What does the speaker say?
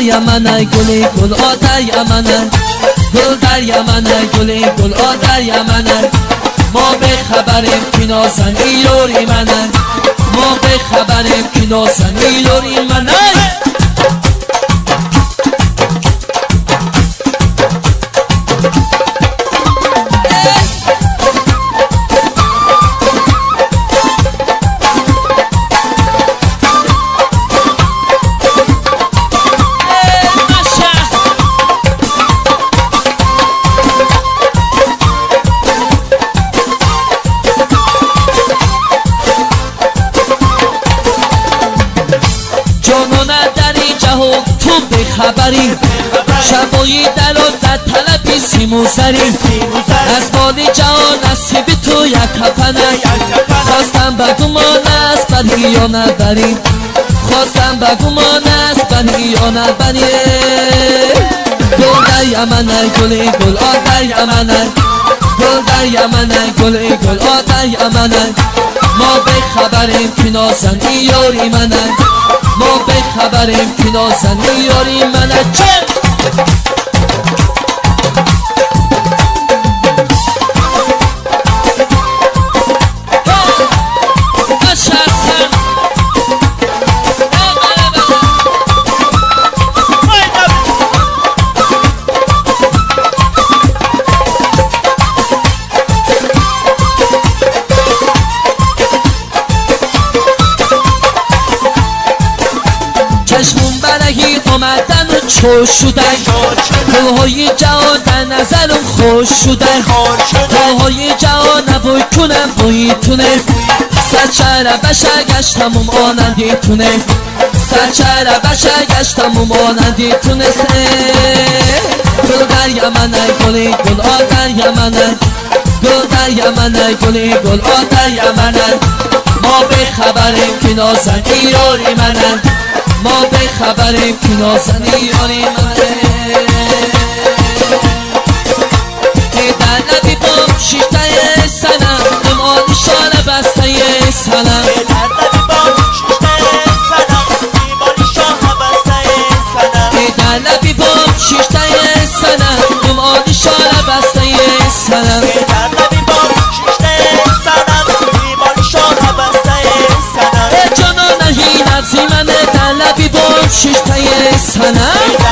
یمنه گل گل آتر یمنه گل در یمنه گل گل آتر یمنه ما به خبریم که نازن ایلوری منه ما به خبریم که نازن ایلوری منه تو به خبری شبایی دلال در طلبی سیموزری از مال جهان نصیب تو یک کفن است خواستم بگمان است بری یا نبری خواستم بگمان است بری یا نبری گل در یمنه گل گل آتر یمنه گل در یمنه گل گل آتر یمنه ما به خبریم که نازن یاری منه ما به خبریم که نازن یاری منه چه چشمون برهی آمدن و چوش شدن گلهای جهان در نظرم خوش شدن گلهای جهان نبوی کنم بویتونست سرچر بشر گشتم و مانندی تونست سرچر بشر گشتم و مانندی تونست گل در یمنه گل گل آتر یمنه گل در یمنه گل گل آتر یمنه ما به خبریم که نازن ایرانی منن ما به خبریم که نازن ایرانی منه در لبی بام شیشته سنم امانی شانه بسته سنم در لبی بام شیشته سنم امانی شانه بسته سنم در لبی بام شیشته سنم امانی شانه بسته سنم در لبی بام شیشته سنم امانی شانه بسته سنم جانا نهی نزی منه در لبی بام شیشته سنم